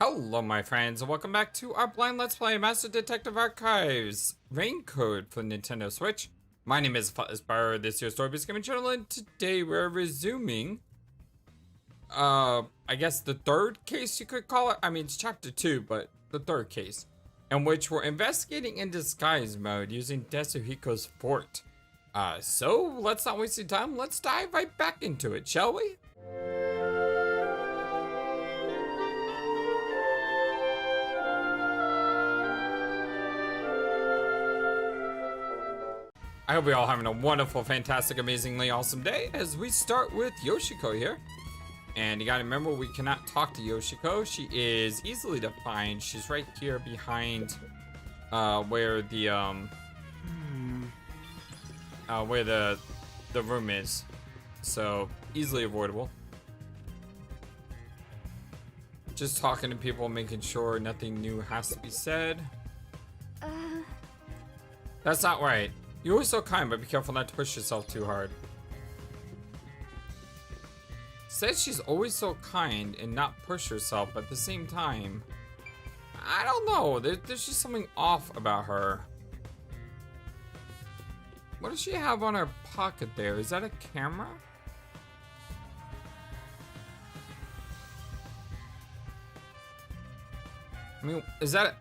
Hello my friends, and welcome back to our blind Let's Play Master Detective Archives Raincode for Nintendo Switch. My name is FlightlessBird, this is your Story-Based Gaming channel, and today we're resuming, I guess the third case you could call it. I mean, it's chapter 2, but the third case, in which we're investigating in disguise mode using Yasuhiko's fort. So let's not waste any time, let's dive right back into it, shall we? I hope you're all having a wonderful, fantastic, amazingly awesome day as we start with Yoshiko here. And you gotta remember, we cannot talk to Yoshiko. She is easily to find. She's right here behind where the room is. So easily avoidable. Just talking to people, making sure nothing new has to be said. That's not right. You're always so kind, but be careful not to push yourself too hard. Says she's always so kind and not push herself, but at the same time, I don't know. There's just something off about her. What does she have on her pocket there? Is that a camera? I mean, is that,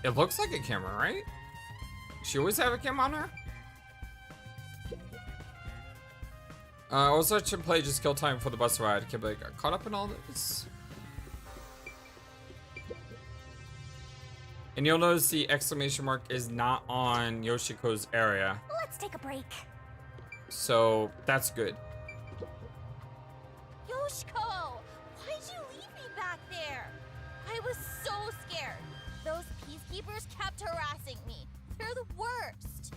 it looks like a camera, right? She always have a camera on her? Also should play just kill time for the bus ride. Can't believe I got caught up in all this. And you'll notice the exclamation mark is not on Yoshiko's area. Let's take a break. So that's good. Yoshiko! Why'd you leave me back there? I was so scared. Those peacekeepers kept harassing me. They're the worst.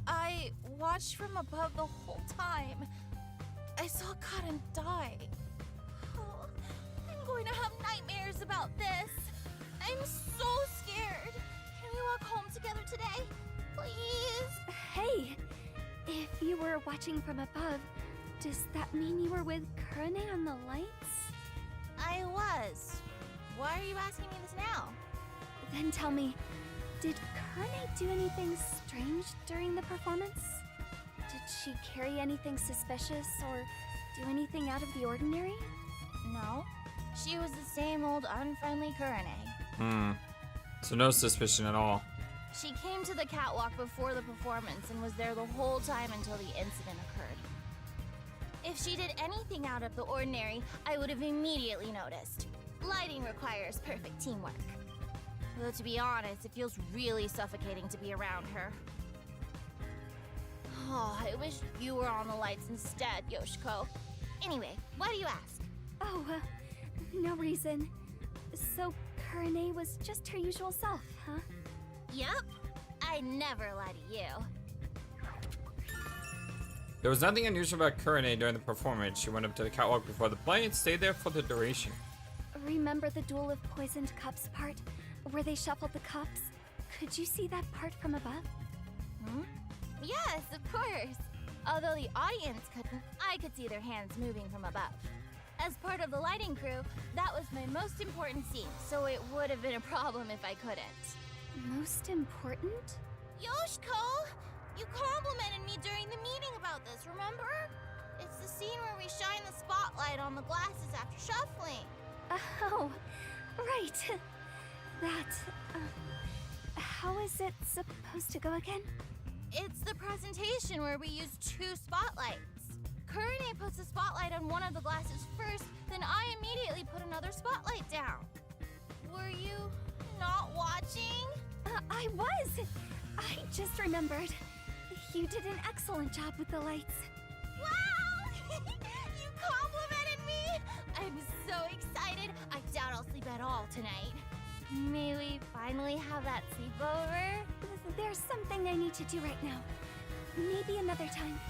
I watched from above the whole time. I saw Kaden die. Oh, I'm going to have nightmares about this. I'm so scared. Can we walk home together today? Please? Hey, if you were watching from above, does that mean you were with Kurane on the lights? I was. Why are you asking me this now? Then tell me, did Kurane do anything strange during the performance? Did she carry anything suspicious or do anything out of the ordinary? No. She was the same old unfriendly Kurane. So no suspicion at all. She came to the catwalk before the performance and was there the whole time until the incident occurred. If she did anything out of the ordinary, I would have immediately noticed. Lighting requires perfect teamwork. Though to be honest, it feels really suffocating to be around her. Oh, I wish you were on the lights instead, Yoshiko. Anyway, why do you ask? Oh, no reason. So Kurane was just her usual self, huh? Yep. I never lie to you. There was nothing unusual about Kurane during the performance. She went up to the catwalk before the play and stayed there for the duration. Remember the Duel of Poisoned Cups part, where they shuffled the cups? Could you see that part from above? Yes, of course. Although the audience couldn't, I could see their hands moving from above. As part of the lighting crew, that was my most important scene, so it would have been a problem if I couldn't. Most important? Yoshiko! You complimented me during the meeting about this, remember? It's the scene where we shine the spotlight on the glasses after shuffling. Oh, right. How is it supposed to go again? It's the presentation where we use 2 spotlights. Kurane puts the spotlight on one of the glasses first, then I immediately put another spotlight down. Were you not watching? I was! I just remembered. You did an excellent job with the lights. Wow! You complimented me! I'm so excited. I doubt I'll sleep at all tonight. May we finally have that sleepover? There's something I need to do right now. Maybe another time.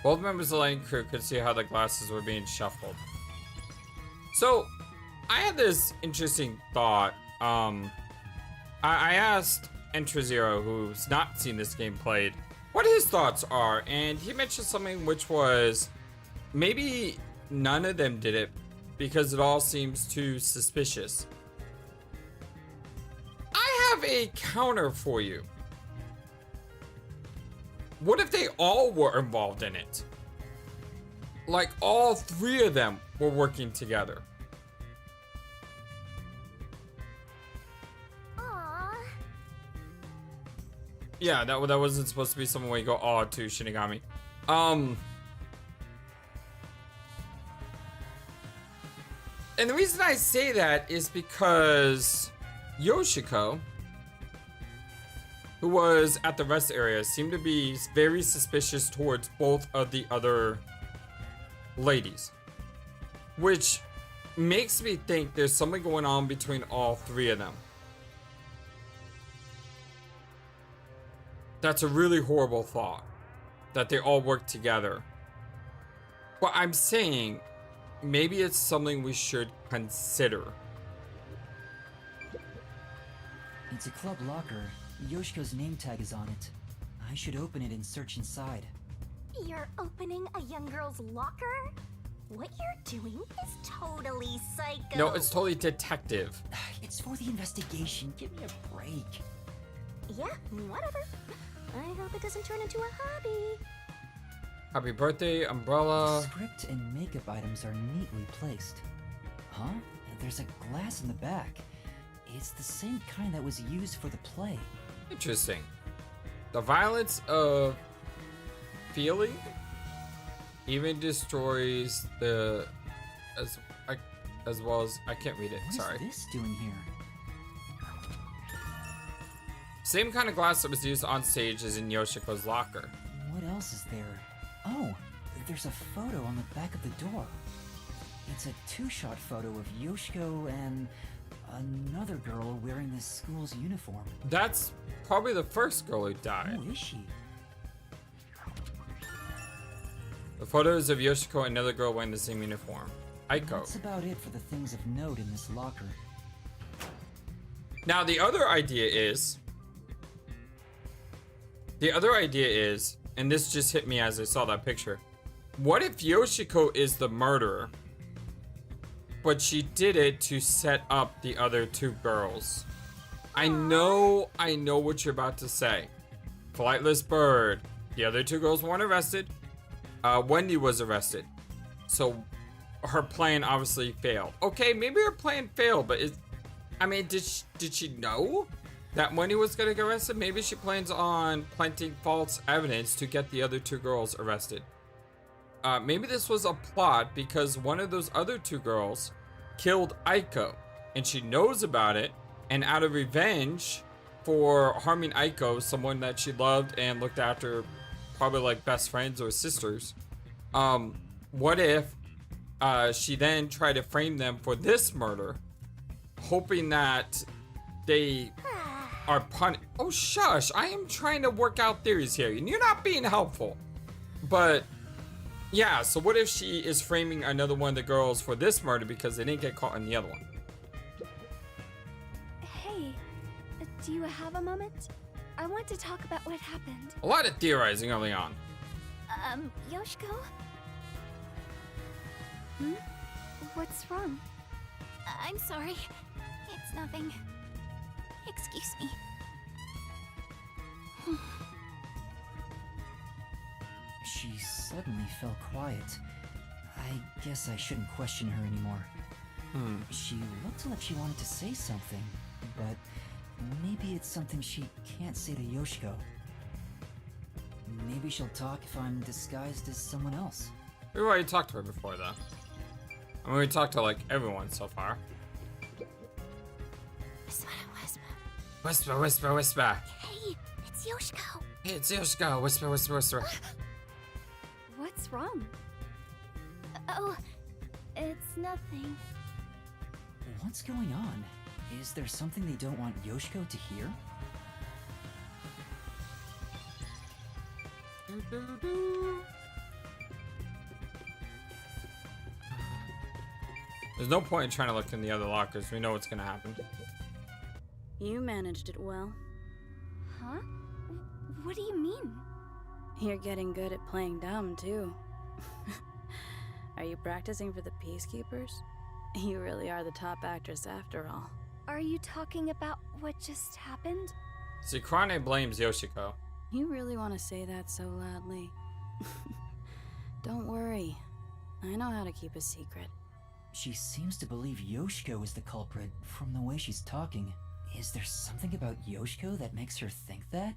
Both members of the lighting crew could see how the glasses were being shuffled. So, I had this interesting thought. I asked Entra Zero, who's not seen this game played, what his thoughts are, and he mentioned something which was maybe none of them did it because it all seems too suspicious. I have a counter for you. What if they all were involved in it? Like all three of them were working together. Aww. Yeah, that wasn't supposed to be something where you go, aw, to Shinigami. And the reason I say that is because Yoshiko, who was at the rest area, seemed to be very suspicious towards both of the other ladies. Which makes me think there's something going on between all three of them. That's a really horrible thought, that they all work together. But I'm saying, maybe it's something we should consider. It's a club locker. Yoshiko's name tag is on it. I should open it and search inside. You're opening a young girl's locker? What you're doing is totally psycho. No, it's totally detective. It's for the investigation. Give me a break. Yeah, whatever. I hope it doesn't turn into a hobby. Happy birthday, umbrella. Script and makeup items are neatly placed. Huh? There's a glass in the back. It's the same kind that was used for the play. Interesting. The violence of feeling even destroys the as well as I can't read it. Sorry. What is this doing here? Same kind of glass that was used on stage as in Yoshiko's locker. What else is there? Oh, there's a photo on the back of the door. It's a two-shot photo of Yoshiko and another girl wearing the school's uniform. That's probably the first girl who died. Who is she? The photos of Yoshiko and another girl wearing the same uniform. Aiko. That's about it for the things of note in this locker. Now the other idea is, and this just hit me as I saw that picture. What if Yoshiko is the murderer, but she did it to set up the other two girls? I know what you're about to say. FlightlessBird. The other two girls weren't arrested. Wendy was arrested. So her plan obviously failed. Okay, maybe her plan failed, but did she know that Wendy was gonna get arrested? Maybe she plans on planting false evidence to get the other two girls arrested. Maybe this was a plot because one of those other two girls killed Aiko, and she knows about it, and out of revenge for harming Aiko, someone that she loved and looked after, probably like best friends or sisters, what if she then tried to frame them for this murder, hoping that they are punished? Oh shush, I am trying to work out theories here and you're not being helpful. But yeah, so what if she is framing another one of the girls for this murder because they didn't get caught in the other one? Hey, do you have a moment? I want to talk about what happened. A lot of theorizing early on. Yoshiko? Hmm? What's wrong? I'm sorry. It's nothing. Excuse me. She suddenly fell quiet. I guess I shouldn't question her anymore. She looked like she wanted to say something, but maybe it's something she can't say to Yoshiko. Maybe she'll talk if I'm disguised as someone else. We've already talked to her before, though. I mean, we talked to, like, everyone so far. Whisper, whisper. Whisper, whisper, whisper. Hey, it's Yoshiko. Hey, it's Yoshiko. Whisper, whisper, whisper. What's wrong? Oh, it's nothing. What's going on? Is there something they don't want Yoshiko to hear? There's no point in trying to look in the other lockers. We know what's gonna happen. You managed it well. Huh? What do you mean? You're getting good at playing dumb, too. Are you practicing for the Peacekeepers? You really are the top actress after all. Are you talking about what just happened? See, Kurane blames Yoshiko. You really want to say that so loudly? Don't worry. I know how to keep a secret. She seems to believe Yoshiko is the culprit from the way she's talking. Is there something about Yoshiko that makes her think that?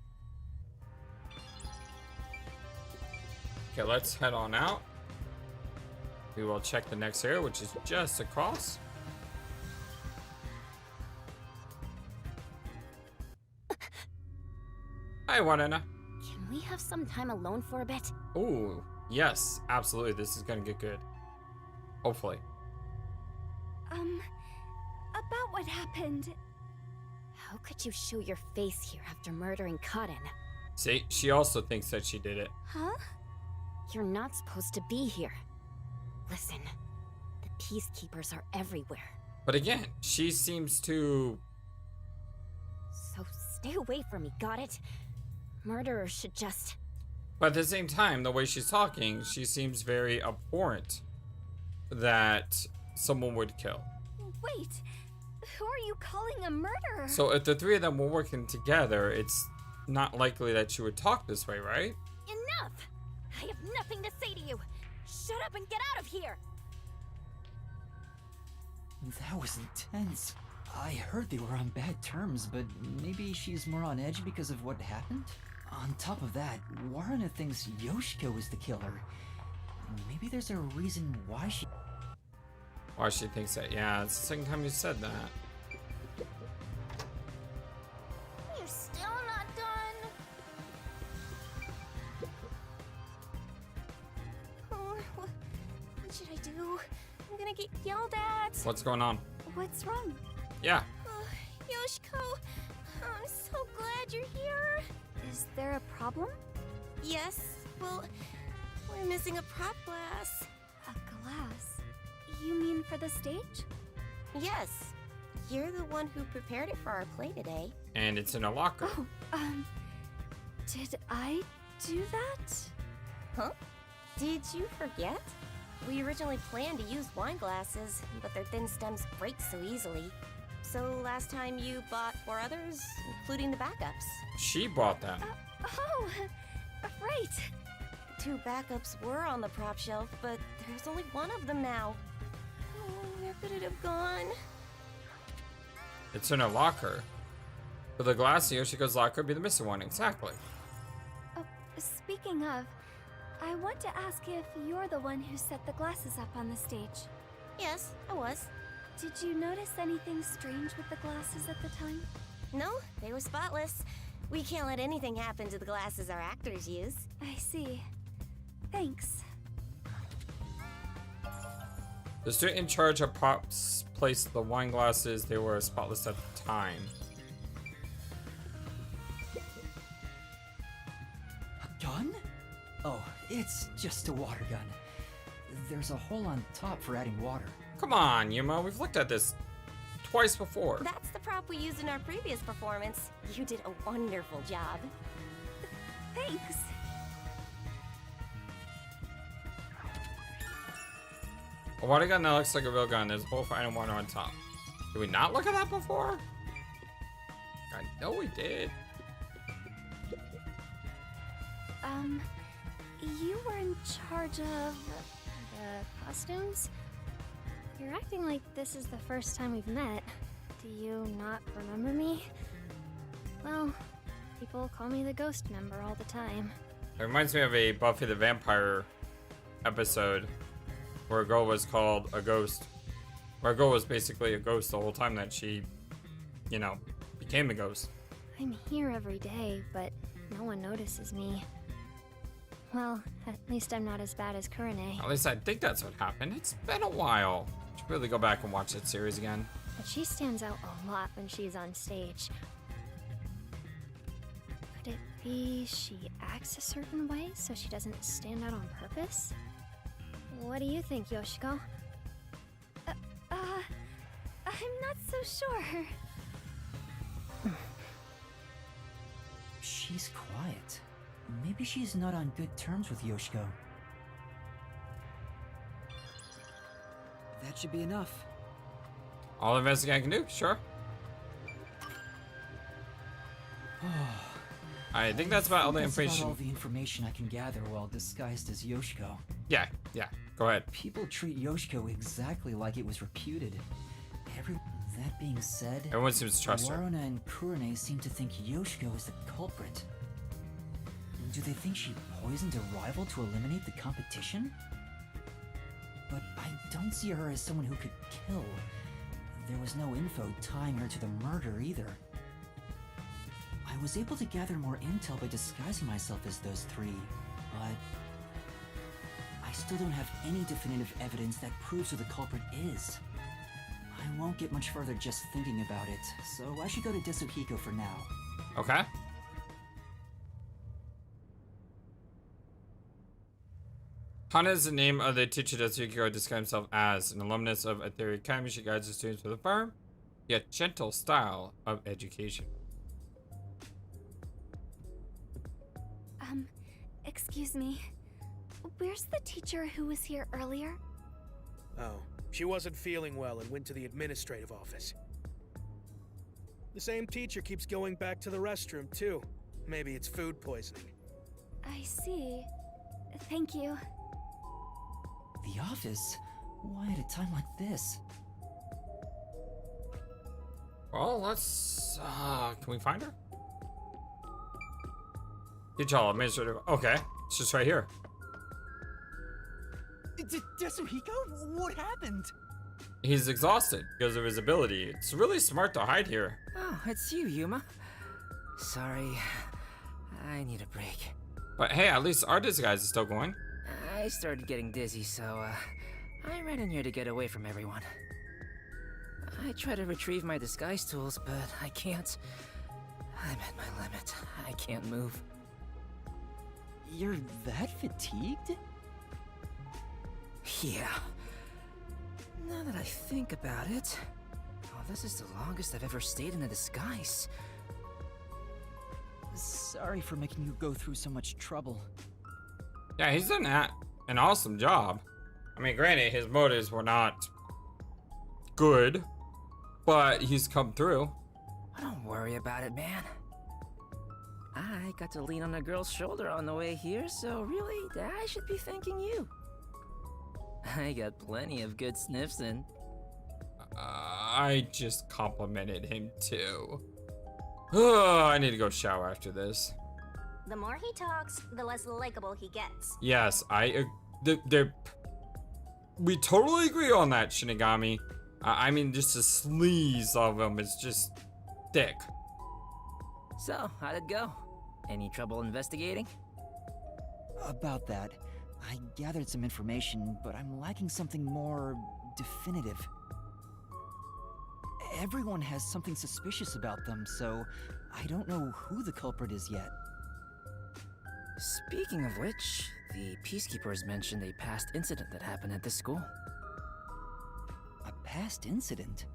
Okay, let's head on out. We will check the next area, which is just across. Hi, Wanena. Can we have some time alone for a bit? Ooh, yes, absolutely. This is gonna get good. Hopefully. About what happened? How could you show your face here after murdering Kaden? See, she also thinks that she did it. Huh? You're not supposed to be here. Listen, the Peacekeepers are everywhere. But again, she seems to... So stay away from me, got it? Murderers should just... But at the same time, the way she's talking, she seems very abhorrent that someone would kill. Wait, who are you calling a murderer? So if the three of them were working together, it's not likely that she would talk this way, right? Enough! I have nothing to say to you! Shut up and get out of here! That was intense. I heard they were on bad terms, but maybe she's more on edge because of what happened? On top of that, Warren thinks Yoshiko is the killer. Maybe there's a reason why she... Why she thinks that. Yeah, it's the second time you said that. You're still not done. Oh, what should I do? I'm gonna get yelled at. What's going on? What's wrong? Yeah. Yoshiko, I'm so glad you're here. Is there a problem? Yes, well, we're missing a prop glass. A glass? You mean for the stage? Yes, you're the one who prepared it for our play today. And it's in a locker. Oh, did I do that? Huh? Did you forget? We originally planned to use wine glasses, but their thin stems break so easily. So last time you bought 4 others, including the backups. She bought them. Oh, right. 2 backups were on the prop shelf, but there's only 1 of them now. Oh, where could it have gone? It's in a locker. For the glass in Yoshiko's locker would be the missing one, exactly. Speaking of, I want to ask if you're the one who set the glasses up on the stage. Yes, I was. Did you notice anything strange with the glasses at the time? No, they were spotless. We can't let anything happen to the glasses our actors use. I see. Thanks. The student in charge of props placed the wine glasses. They were spotless at the time. A gun? Oh, it's just a water gun. There's a hole on top for adding water. Come on, Yuma. We've looked at this twice before. That's the prop we used in our previous performance. You did a wonderful job. Thanks. A water gun that looks like a real gun. There's a hole for adding water on top. Did we not look at that before? I know we did. You were in charge of the costumes? You're acting like this is the first time we've met. Do you not remember me? Well, people call me the ghost member all the time. It reminds me of a Buffy the Vampire episode where a girl was called a ghost. Where a girl was basically a ghost the whole time that she, you know, became a ghost. I'm here every day, but no one notices me. Well, at least I'm not as bad as Kurane. At least I think that's what happened. It's been a while. Should really go back and watch that series again. But she stands out a lot when she's on stage. Could it be she acts a certain way so she doesn't stand out on purpose? What do you think, Yoshiko? I'm not so sure. She's quiet. maybe she's not on good terms with Yoshiko. That should be enough. All investigating can do, sure. I think that's about all the That's about information. all the information I can gather while disguised as Yoshiko. Yeah, go ahead. People treat Yoshiko exactly like it was reputed. That being said, Everyone seems to trust her. Waruna and Kurone seem to think Yoshiko is the culprit. Do they think she poisoned a rival to eliminate the competition? But I don't see her as someone who could kill. There was no info tying her to the murder either. I was able to gather more intel by disguising myself as those three, but I still don't have any definitive evidence that proves who the culprit is. I won't get much further just thinking about it, so I should go to Desuhiko for now. Okay. Hana is the name of the teacher that Yoshiko describes himself as, an alumnus of Ethereal Academy. She guides the students with a firm, yet gentle style of education. Excuse me. Where's the teacher who was here earlier? Oh, she wasn't feeling well and went to the administrative office. The same teacher keeps going back to the restroom, too. Maybe it's food poisoning. I see. Thank you. The office? Why at a time like this? Well, let's, can we find her? Teacher, administrative, okay, it's just right here. Desuhiko? What happened? He's exhausted because of his ability. It's really smart to hide here. Oh, it's you, Yuma. Sorry, I need a break. But hey, at least our disguise is still going. I started getting dizzy, so I ran in here to get away from everyone. I try to retrieve my disguise tools, but I can't. I'm at my limit. I can't move. You're that fatigued? Yeah. Now that I think about it, this is the longest I've ever stayed in a disguise. Sorry for making you go through so much trouble. Yeah, he's done an awesome job. I mean, granted, his motives were not good, but he's come through. Don't worry about it, man. I got to lean on a girl's shoulder on the way here, so really, I should be thanking you. I got plenty of good sniffs in. I just complimented him too. I need to go shower after this. The more he talks, the less likable he gets. Yes, we totally agree on that, Shinigami. I mean, just the sleaze of him is just thick. So, how'd it go? Any trouble investigating? About that, I gathered some information, but I'm lacking something more definitive. Everyone has something suspicious about them, so I don't know who the culprit is yet. Speaking of which, the Peacekeepers mentioned a past incident that happened at this school. A past incident?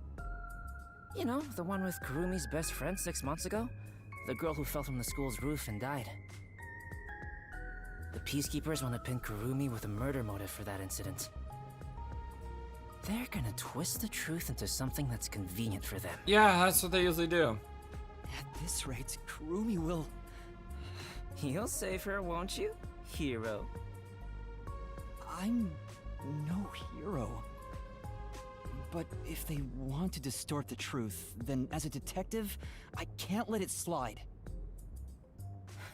You know, the one with Kurumi's best friend 6 months ago? The girl who fell from the school's roof and died. The Peacekeepers want to pin Kurumi with a murder motive for that incident. They're gonna twist the truth into something that's convenient for them. Yeah, that's what they usually do. At this rate, Kurumi will... You'll save her, won't you, hero? I'm no hero. But if they want to distort the truth, then as a detective, I can't let it slide.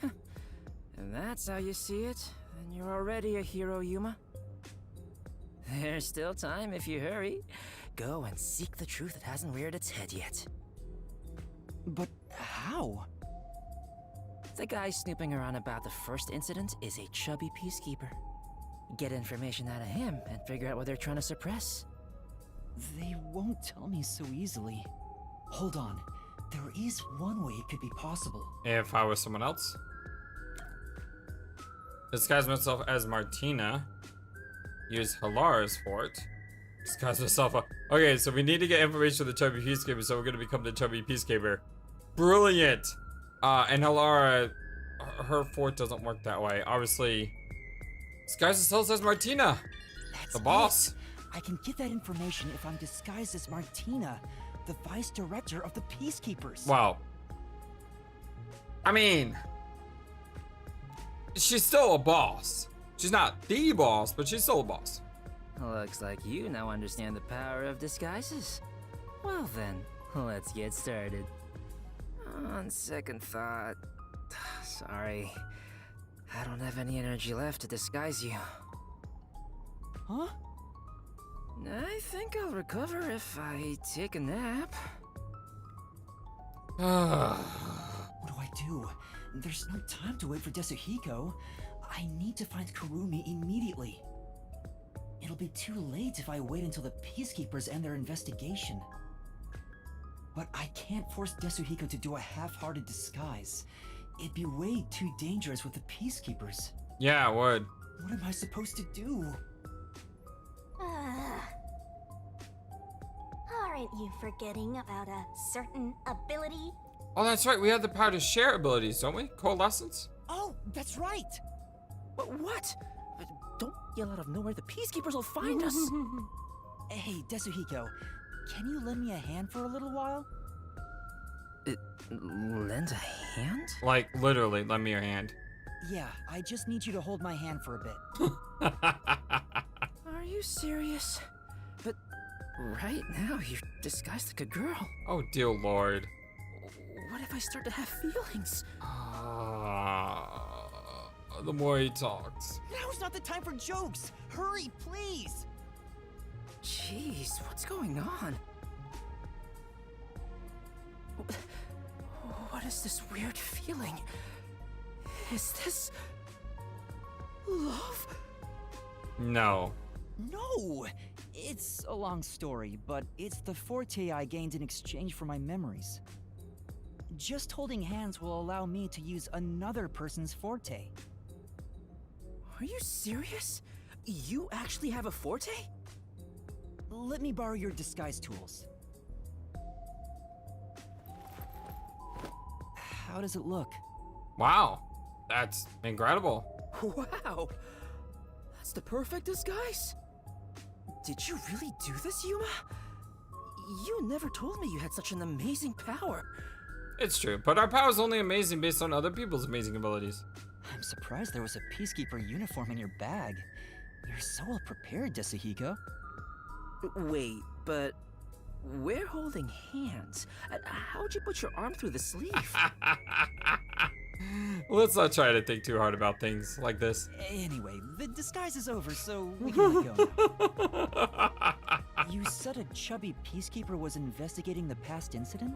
And that's how you see it? Then you're already a hero, Yuma. There's still time if you hurry. Go and seek the truth that hasn't reared its head yet. But how? The guy snooping around about the first incident is a chubby peacekeeper. Get information out of him and figure out what they're trying to suppress. They won't tell me so easily. Hold on. There is one way it could be possible. If I was someone else. Disguise myself as Martina. Use Hilara's fort. Disguise myself. Okay, so we need to get information from the chubby peacekeeper, so we're gonna become the chubby peacekeeper. Brilliant. And Hilara. her fort doesn't work that way. Obviously, disguise herself as Martina, That's the boss. it. I can get that information if I'm disguised as Martina, the vice director of the Peacekeepers. Wow. I mean, she's still a boss. She's not the boss, but she's still a boss. Looks like you now understand the power of disguises. Well then, let's get started. On second thought, sorry, I don't have any energy left to disguise you. Huh? I think I'll recover if I take a nap. What do I do? There's no time to wait for Desuhiko. I need to find Kurumi immediately. It'll be too late if I wait until the Peacekeepers end their investigation. But I can't force Desuhiko to do a half-hearted disguise. It'd be way too dangerous with the Peacekeepers. Yeah, it would. What am I supposed to do? Aren't you forgetting about a certain ability? Oh, that's right. We have the power to share abilities, don't we? Coalescence? Oh, that's right! But what? Don't yell out of nowhere. The Peacekeepers will find us. Hey, Desuhiko, can you lend me a hand for a little while? Lend a hand? Like, literally, lend me your hand. Yeah, I just need you to hold my hand for a bit. Are you serious? But right now, you're disguised like a girl. Oh, dear Lord. What if I start to have feelings? The more he talks. Now's not the time for jokes! Hurry, please! Jeez, what's going on? What is this weird feeling? Is this love? No. No! It's a long story, but it's the forte I gained in exchange for my memories. Just holding hands will allow me to use another person's forte. Are you serious? You actually have a forte? Let me borrow your disguise tools. How does it look? Wow. That's incredible. Wow! That's the perfect disguise! Did you really do this, Yuma? You never told me you had such an amazing power. It's true, but our power is only amazing based on other people's amazing abilities. I'm surprised there was a Peacekeeper uniform in your bag. You're so well prepared, Desuhiko. Wait, but we're holding hands. How'd you put your arm through the sleeve? Let's not try to think too hard about things like this. Anyway, the disguise is over, so we can let go now. You said a chubby Peacekeeper was investigating the past incident?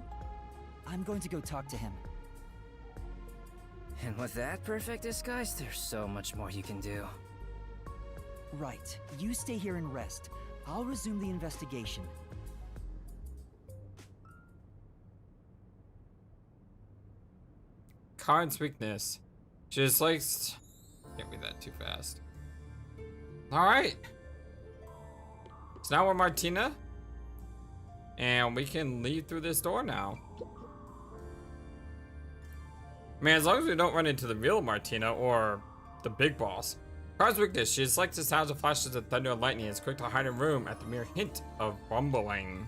I'm going to go talk to him. And with that perfect disguise, there's so much more you can do. Right. You stay here and rest. I'll resume the investigation. Karin's weakness. She just likes... Can't be that too fast. Alright. So now we're Martina. And we can leave through this door now. Man, as long as we don't run into the real Martina or the big boss. Karin's weakness. She just likes the sounds of flashes of thunder and lightning and is quick to hide in a room at the mere hint of rumbling.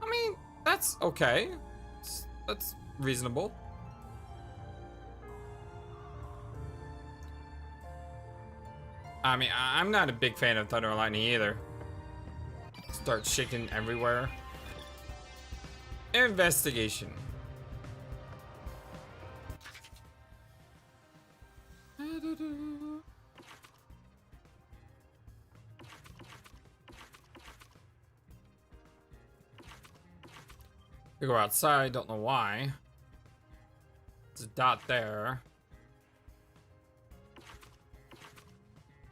I mean, that's okay. That's reasonable. I mean, I'm not a big fan of thunder and lightning either. Start shaking everywhere. Investigation. We go outside, don't know why. There's a dot there.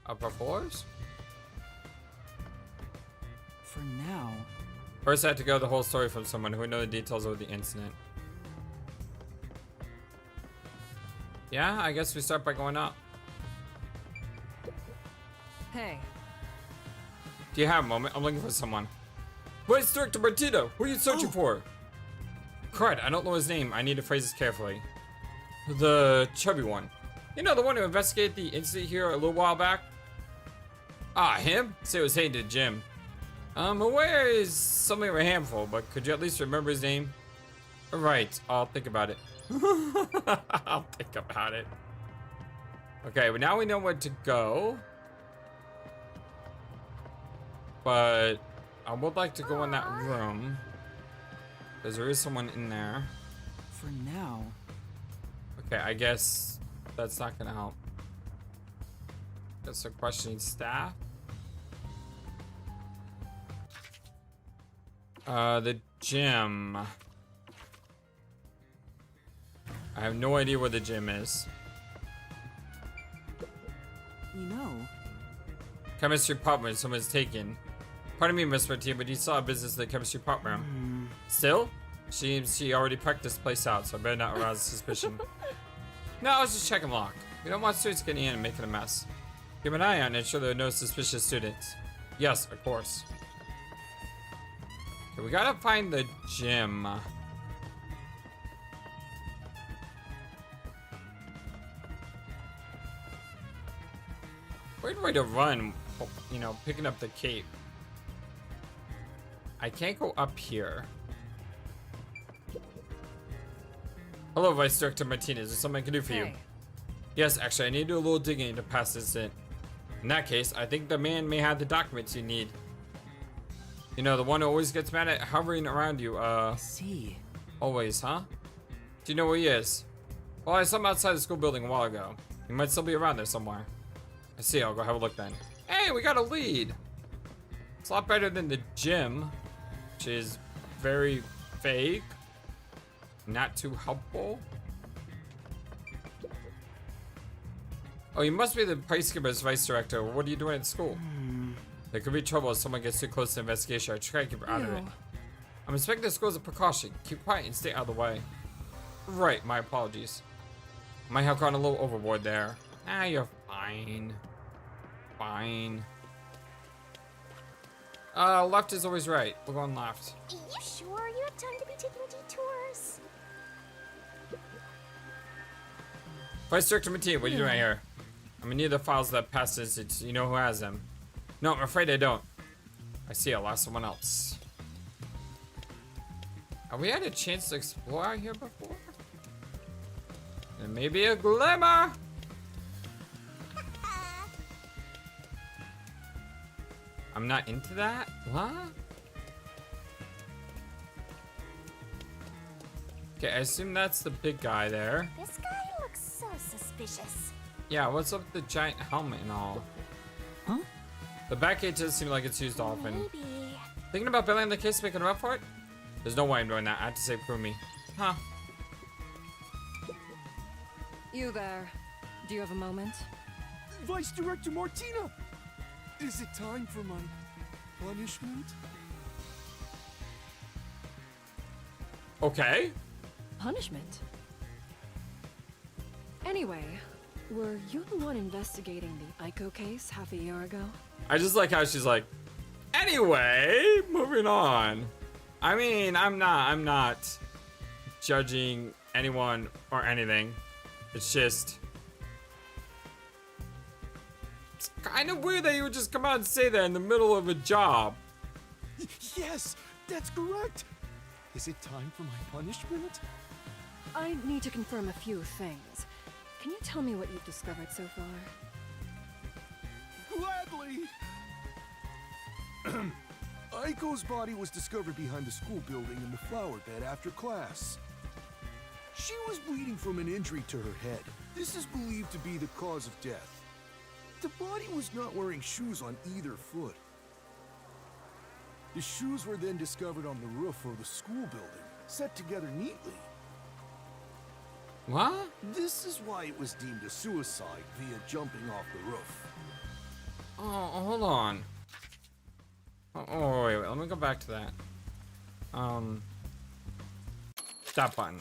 Upper floors? For now... First I have to go the whole story from someone who would know the details of the incident. Yeah, I guess we start by going up. Hey. Do you have a moment? I'm looking for someone. Where's Director Martina? Who are you searching for? Crud, I don't know his name. I need to phrase this carefully. The chubby one. You know, the one who investigated the incident here a little while back? Ah, him? Say it was heading to the gym. Aware is something of a handful, but could you at least remember his name? Right, I'll think about it. I'll think about it. Okay, well now we know where to go. But I would like to go in that room. Because there is someone in there. For now. Okay, I guess that's not gonna help. Guess they're questioning staff. The gym. I have no idea where the gym is. You know, Chemistry department someone's taken. Pardon me, Miss Martina, but you saw business in the chemistry department. Still? Seems she already packed this place out, so I better not arouse suspicion. No, I was just checking lock. We don't want students getting in and making a mess. Keep an eye on it, ensure there are no suspicious students. Yes, of course. Okay, we gotta find the gym. Weird way to run, you know, picking up the cape. I can't go up here. Hello, Vice Director Martinez. Is there something I can do for you? Yes, actually, I need to do a little digging to pass this in. In that case, I think the man may have the documents you need. You know, the one who always gets mad at hovering around you, see. Always, huh? Do you know where he is? Well, I saw him outside the school building a while ago. He might still be around there somewhere. I see, I'll go have a look then. Hey, we got a lead! It's a lot better than the gym, which is very vague. Not too helpful. Oh, you must be the Peacekeeper's vice director. What are you doing at school? There could be trouble if someone gets too close to the investigation. I try to keep her out of it. I'm inspecting the school as a precaution. Keep quiet and stay out of the way. Right, my apologies. Might have gone a little overboard there. Ah, you're fine. Fine. Left is always right. We're going left. You sure you have time to be taking detours? Vice Director Martina, what are you doing here? I'm in need of the files that passes. You know who has them? No, I'm afraid I don't. I see, I lost someone else. Have we had a chance to explore out here before? There may be a glimmer. I'm not into that? What? Okay, I assume that's the big guy there. This guy looks so suspicious. Yeah, what's up with the giant helmet and all? Huh? The back gate doesn't seem like it's used often. Maybe. Thinking about bailing the case, making a run for it? There's no way I'm doing that. I have to save Krumi. Huh. You there. Do you have a moment? Vice Director Martina! Is it time for my punishment? Okay. Punishment? Anyway, were you the one investigating the Aiko case half a year ago? I just like how she's like, anyway, moving on. I mean, I'm not judging anyone or anything. It's just, it's kind of weird that you would just come out and say that in the middle of a job. Yes, that's correct. Is it time for my punishment? I need to confirm a few things. Can you tell me what you've discovered so far? Gladly! Aiko's body was discovered behind the school building in the flower bed after class. She was bleeding from an injury to her head. This is believed to be the cause of death. The body was not wearing shoes on either foot. The shoes were then discovered on the roof of the school building, set together neatly. What? This is why it was deemed a suicide via jumping off the roof. Oh, hold on. Oh, wait, let me go back to that. That button.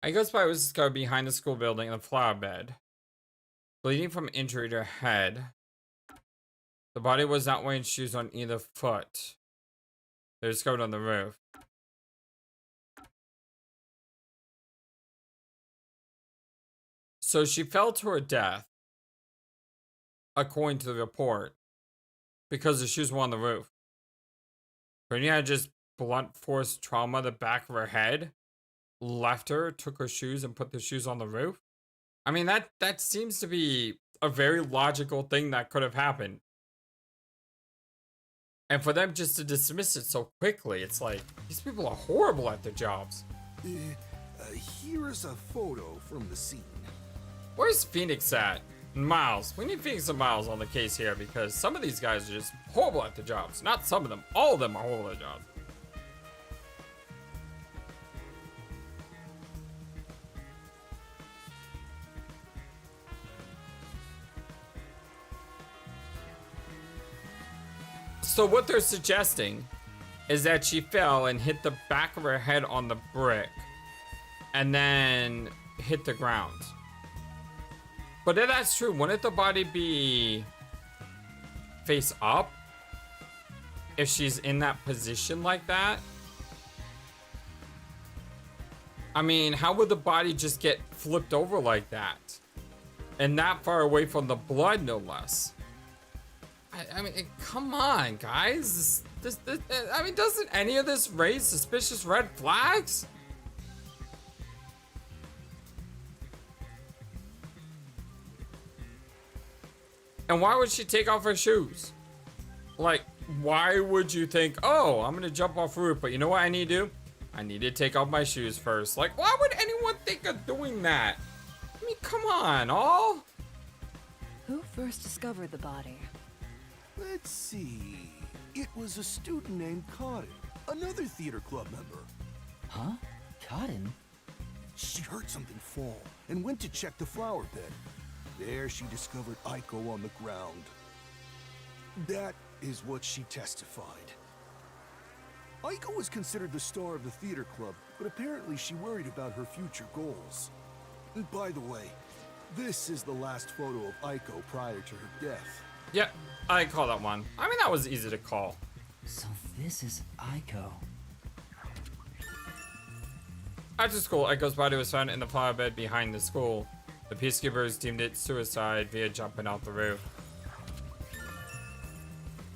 Aiko's body was discovered behind the school building in the flower bed, bleeding from injury to her head. The body was not wearing shoes on either foot. They were discovered on the roof. So she fell to her death, according to the report, because the shoes were on the roof. But yeah, just blunt force trauma the back of her head, left her, took her shoes, and put the shoes on the roof. I mean, that seems to be a very logical thing that could have happened. And for them just to dismiss it so quickly, it's like, these people are horrible at their jobs. Here is a photo from the scene. Where's Phoenix at? Miles. We need Phoenix and Miles on the case here because some of these guys are just horrible at their jobs. Not some of them. All of them are horrible at their jobs. So what they're suggesting is that she fell and hit the back of her head on the brick and then hit the ground. But if that's true, wouldn't the body be face up if she's in that position like that? I mean, how would the body just get flipped over like that? And that far away from the blood, no less. I mean, come on, guys. I mean, doesn't any of this raise suspicious red flags? And why would she take off her shoes? Like, why would you think, oh, I'm gonna jump off the roof, but you know what I need to do? I need to take off my shoes first. Like, why would anyone think of doing that? I mean, come on, all. Who first discovered the body? Let's see. It was a student named Cotton, another theater club member. Huh? Cotton? She heard something fall and went to check the flower bed. There she discovered Aiko on the ground. That is what she testified. Aiko was considered the star of the theater club, but apparently she worried about her future goals. And by the way, this is the last photo of Aiko prior to her death. Yeah, I call that one. I mean, that was easy to call. So this is Aiko. After school, Aiko's body was found in the flower bed behind the school. The peacekeepers deemed it suicide via jumping off the roof.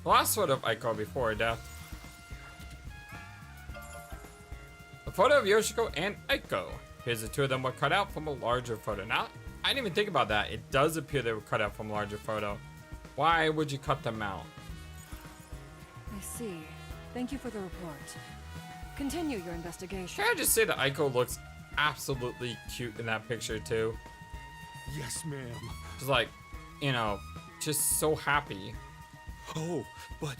The last photo of Aiko before her death. A photo of Yoshiko and Aiko. Appears the two of them were cut out from a larger photo. Now, I didn't even think about that. It does appear they were cut out from a larger photo. Why would you cut them out? I see. Thank you for the report. Continue your investigation. Can I just say that Aiko looks absolutely cute in that picture too? Yes, ma'am. Just like, you know, just so happy. Oh, but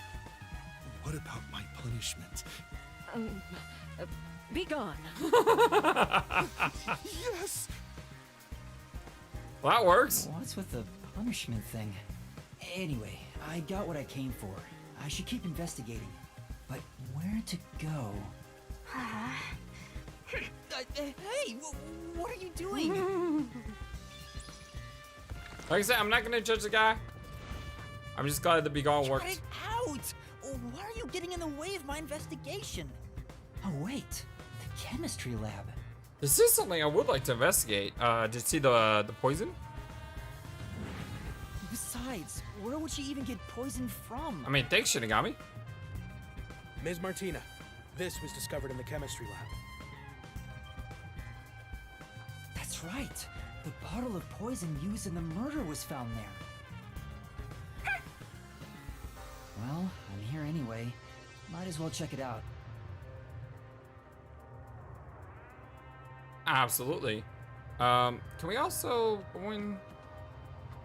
what about my punishment? Be gone. Yes! Well, that works. What's with the punishment thing? Anyway, I got what I came for. I should keep investigating. But where to go? Hey, what are you doing? Like I said, I'm not gonna judge the guy. I'm just glad the Be Gone worked. Cut it out! Why are you getting in the way of my investigation? Oh wait, the chemistry lab. This is something I would like to investigate. Did you see the poison? Besides, where would she even get poison from? I mean, thanks, Shinigami. Ms. Martina, this was discovered in the chemistry lab. That's right. The bottle of poison used in the murder was found there. Well, I'm here anyway. Might as well check it out. Absolutely. Can we also go in?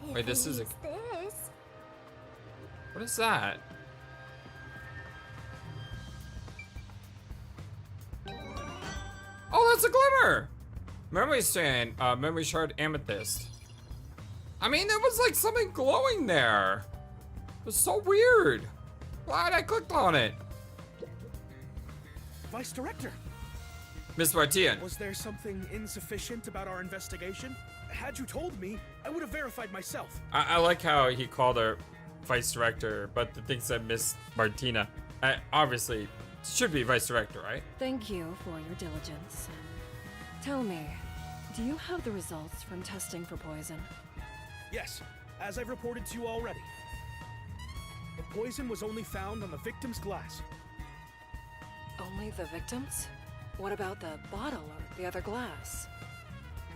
Wait, this is a. This. What is that? Oh, that's a glimmer! Memory strand, memory shard amethyst. I mean, there was like something glowing there. It was so weird. Glad I clicked on it. Vice Director, Miss Martina. was there something insufficient about our investigation? Had you told me, I would have verified myself. I like how he called her Vice Director, but the thing said Miss Martina. Obviously, should be Vice Director, right? Thank you for your diligence. Tell me, Do you have the results from testing for poison? Yes, as I've reported to you already. The poison was only found on the victim's glass. Only the victims? What about the bottle or the other glass?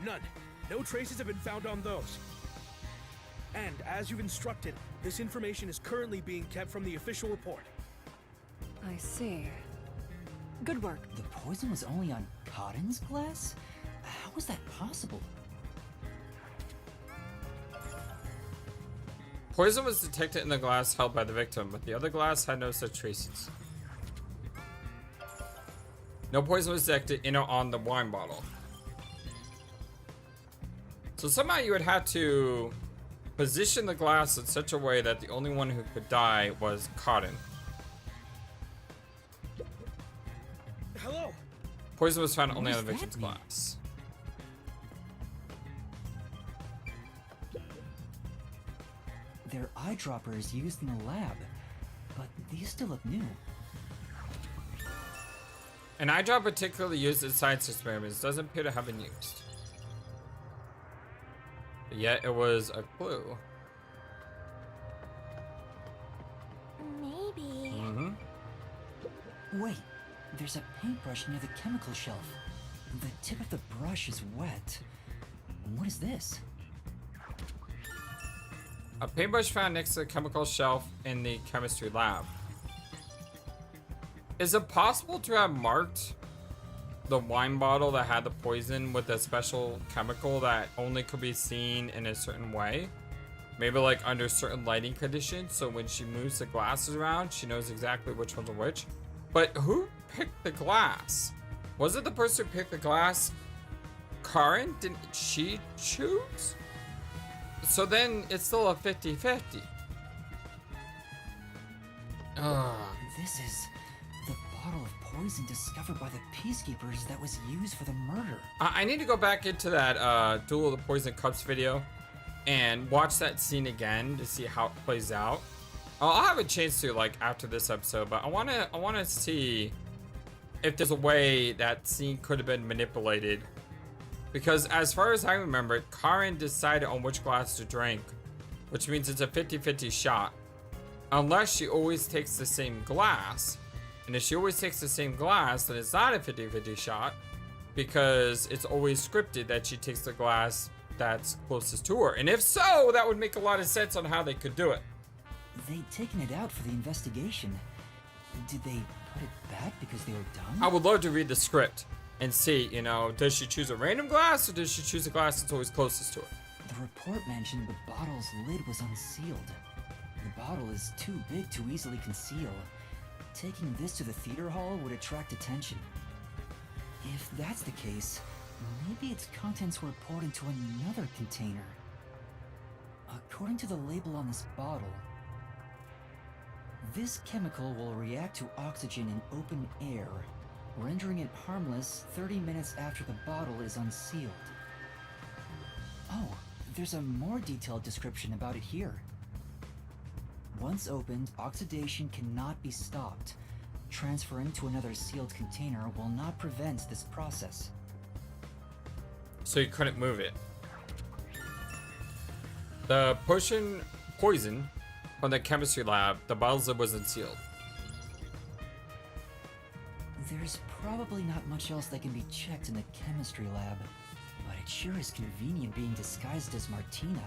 None. No traces have been found on those. And as you've instructed, this information is currently being kept from the official report. I see. Good work. The poison was only on Cotton's glass? How was that possible? Poison was detected in the glass held by the victim, but the other glass had no such traces. No poison was detected in or on the wine bottle. So somehow you would have to position the glass in such a way that the only one who could die was Cotton. Hello? Poison was found only What on the does victim's that mean? glass. They're eyedroppers used in the lab, but these still look new. An eye drop particularly used in science experiments doesn't appear to have been used. But yet it was a clue. Maybe. Wait, there's a paintbrush near the chemical shelf. The tip of the brush is wet. What is this? A paintbrush found next to the chemical shelf in the chemistry lab. Is it possible to have marked the wine bottle that had the poison with a special chemical that only could be seen in a certain way? Maybe like under certain lighting conditions, so when she moves the glasses around, she knows exactly which ones are which. But who picked the glass? Was it the person who picked the glass? Karen? Didn't she choose? So then it's still a 50-50. This is the bottle of poison discovered by the Peacekeepers that was used for the murder. I need to go back into that Duel of the Poison Cups video and watch that scene again to see how it plays out. I'll have a chance to like after this episode, but I wanna see if there's a way that scene could have been manipulated. Because as far as I remember, Karen decided on which glass to drink, which means it's a 50-50 shot. Unless she always takes the same glass. And if she always takes the same glass, then it's not a 50-50 shot, because it's always scripted that she takes the glass that's closest to her. And if so, that would make a lot of sense on how they could do it. They'd taken it out for the investigation. Did they put it back because they were done? I would love to read the script and see, you know, does she choose a random glass or does she choose a glass that's always closest to her? The report mentioned the bottle's lid was unsealed. The bottle is too big to easily conceal. Taking this to the theater hall would attract attention. If that's the case, maybe its contents were poured into another container. According to the label on this bottle, this chemical will react to oxygen in open air, rendering it harmless 30 minutes after the bottle is unsealed. Oh, there's a more detailed description about it here. Once opened, oxidation cannot be stopped. Transferring to another sealed container will not prevent this process. So you couldn't move it. The poison from the chemistry lab, the bottle's lid was unsealed. There's probably not much else that can be checked in the chemistry lab, but it sure is convenient being disguised as Martina.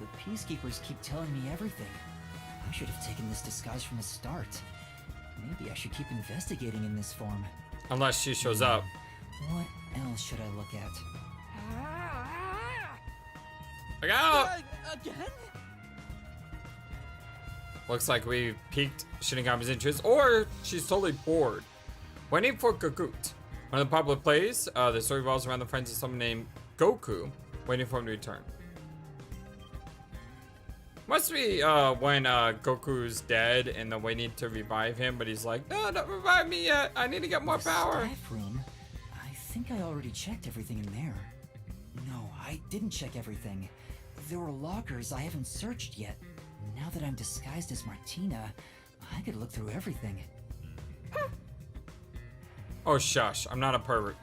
The Peacekeepers keep telling me everything. I should have taken this disguise from the start. Maybe I should keep investigating in this form. Unless she shows up. What else should I look at? Look out! Again? Looks like we've piqued Shinigami's interest, or she's totally bored. Waiting for Gokut. One of the popular plays, the story revolves around the friends of someone named Goku, waiting for him to return. Must be when Goku's dead and they're waiting to revive him, but he's like, no, don't revive me yet. I need to get more power. Staff room? I think I already checked everything in there. No, I didn't check everything. There were lockers I haven't searched yet. Now that I'm disguised as Martina, I could look through everything. Oh, shush. I'm not a pervert.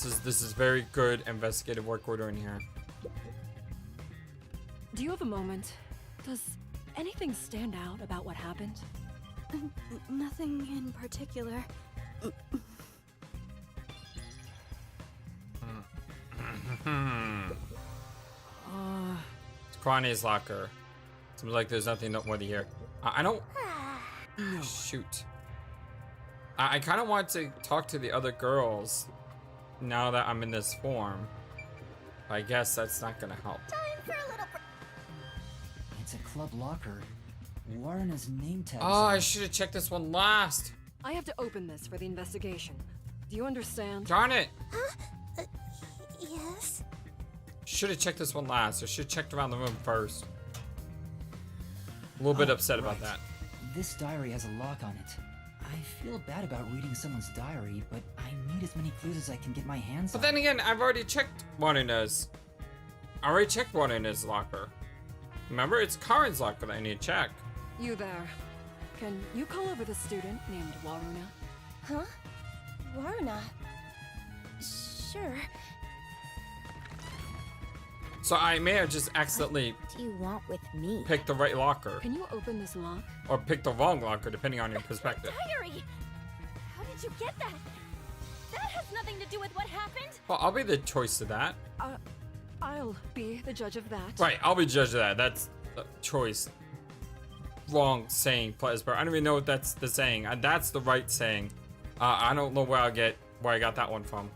This is very good investigative work we're doing here. Do you have a moment? Does anything stand out about what happened? Nothing in particular. It's Kwani's locker. Seems like there's nothing noteworthy here. I don't... Shoot. I kind of want to talk to the other girls now that I'm in this form. I guess that's not gonna help. Time for a little It's a club locker. Warrena's name tag. Oh, I should have checked this one last. I have to open this for the investigation. Do you understand? Darn it. Yes? Should have checked this one last. I should have checked around the room first. A little bit upset about that. This diary has a lock on it. I feel bad about reading someone's diary, but I need as many clues as I can get my hands on. But then again, I've already checked Warrena's. I already checked Warrena's locker. Remember, it's Karen's locker that I need to check. You there. Can you call over the student named Waruna? Huh? Waruna? Sure. So I may have just accidentally What do you want with me? picked the right locker. Can you open this lock? Or picked the wrong locker, depending on your perspective. Diary! How did you get that? That has nothing to do with what happened. Well, I'll be the choice of that. I'll be the judge of that. Right, I'll be judge of that. That's a choice. Wrong saying, FlightlessBird. I don't even know what that's the saying. That's the right saying. I don't know where I got that one from.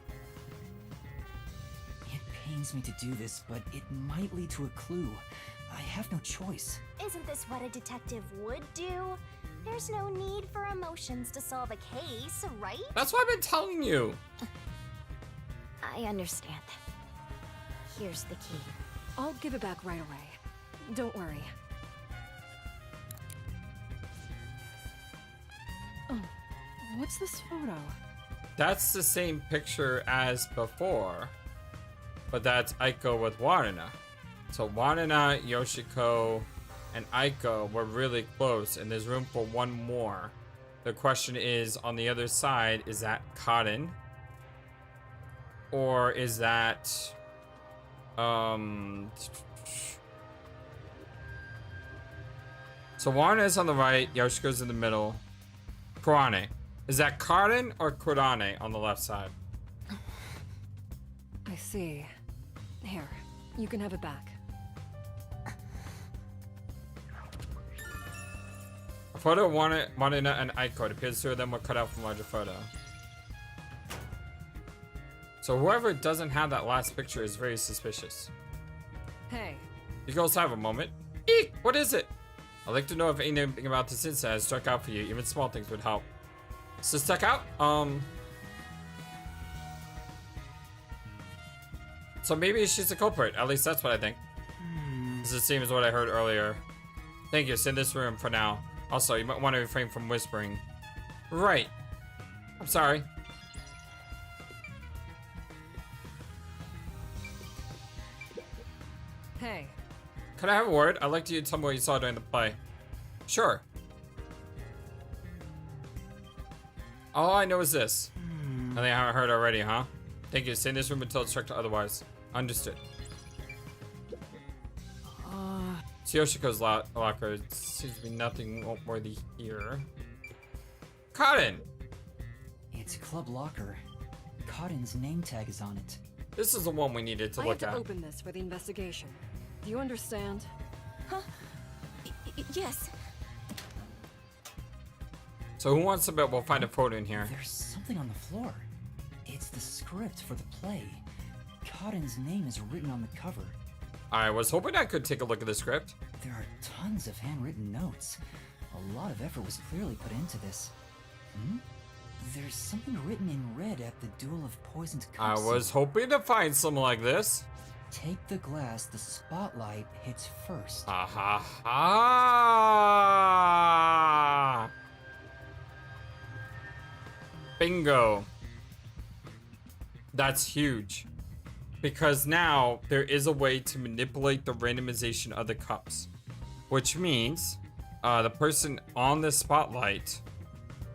It pains me to do this, but it might lead to a clue. I have no choice. Isn't this what a detective would do? There's no need for emotions to solve a case, right? That's what I've been telling you. I understand. Here's the key. I'll give it back right away. Don't worry. Oh, what's this photo? That's the same picture as before, but that's Aiko with Warrena. So Warrena, Yoshiko, and Aiko were really close, and there's room for one more. The question is, on the other side, is that Karen? Or is that... So Warrena's on the right, Yoshiko's in the middle. Kurane. Is that Karen or Kurane on the left side? I see. Here, you can have it back. A photo of Martina and Aiko. It appears two of them were cut out from a larger photo. So whoever doesn't have that last picture is very suspicious. Hey. You girls have a moment. Eek! What is it? I'd like to know if anything about this incident has struck out for you. Even small things would help. So stuck out? So maybe she's a culprit. At least that's what I think. This is the same as what I heard earlier. Thank you. Stay in this room for now. Also, you might want to refrain from whispering. Right. I'm sorry. Hey. Could I have a word? I'd like you to tell me what you saw during the play. Sure. All I know is this. I haven't heard already, huh? Thank you. Stay in this room until instructed otherwise. Understood. It's Yoshiko's locker. It seems to be nothing noteworthy here. Karen! It's a club locker. Karen's name tag is on it. This is the one we needed to look I have at. to open this for the investigation. Do you understand? Huh? Yes. So who wants to bet we'll find a photo in here? There's something on the floor. It's the script for the play. Karen's name is written on the cover. I was hoping I could take a look at the script. There are tons of handwritten notes. A lot of effort was clearly put into this. There's something written in red at the Duel of Poisoned I Cups. was hoping to find something like this. Take the glass the spotlight hits first. Ha ha ha! Bingo. That's huge. Because now there is a way to manipulate the randomization of the cups. Which means the person on the spotlight,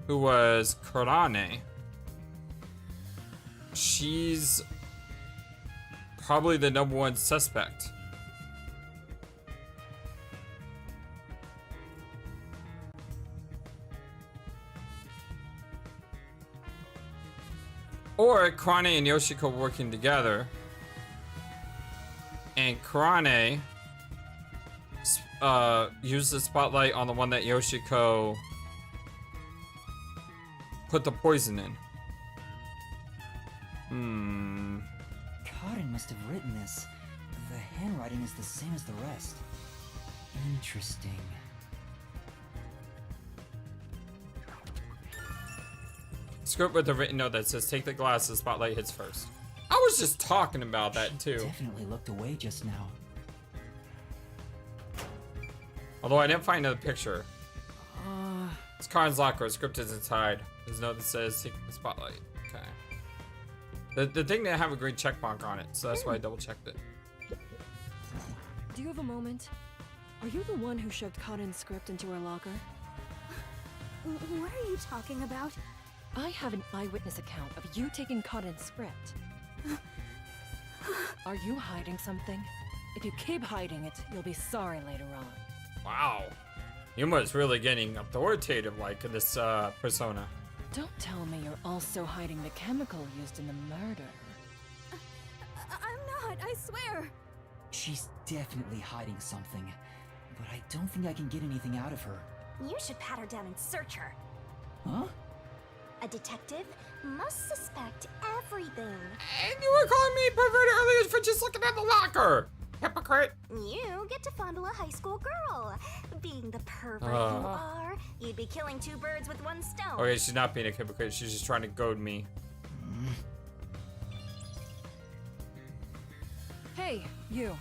who was Kurane, she's probably the #1 suspect. Or Kurane and Yoshiko working together, and Kurane used the spotlight on the one that Yoshiko put the poison in. Karin must have written this. The handwriting is the same as the rest. Interesting. Script with a written note that says, take the glass, the spotlight hits first. I was just talking about that too. Definitely looked away just now. Although I didn't find another picture. It's Karin's locker. Script is inside. There's a note that says, take the spotlight. Okay. The thing didn't have a green check mark on it, so that's why I double checked it. Do you have a moment? Are you the one who shoved Karin's script into her locker? What are you talking about? I have an eyewitness account of you taking Karin's script. Are you hiding something? If you keep hiding it, you'll be sorry later on. Wow. Yuma's really getting authoritative like in this persona. Don't tell me you're also hiding the chemical used in the murder. I'm not, I swear. She's definitely hiding something, but I don't think I can get anything out of her. You should pat her down and search her. Huh? A detective must suspect everything. And you were calling me perverted earlier for just looking at the locker! Hypocrite! You get to fondle a high school girl. Being the pervert you are, you'd be killing two birds with one stone. Okay, she's not being a hypocrite, she's just trying to goad me. Hey, you.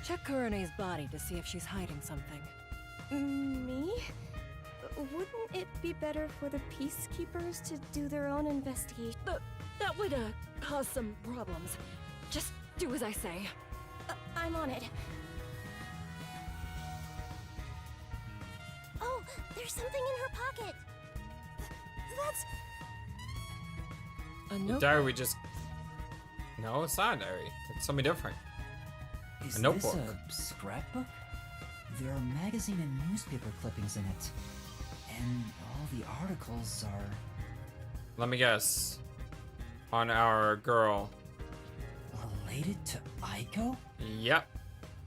Check Kurane's body to see if she's hiding something. Me? Wouldn't it be better for the peacekeepers to do their own investigation? That would, cause some problems. Just do as I say. I'm on it. Oh, there's something in her pocket. That's... A The notebook? diary we just... No, it's not a diary. It's something different. Is A notebook. this a scrapbook? There are magazine and newspaper clippings in it. And all the articles are... Let me guess. On our girl. related to Aiko? Yep.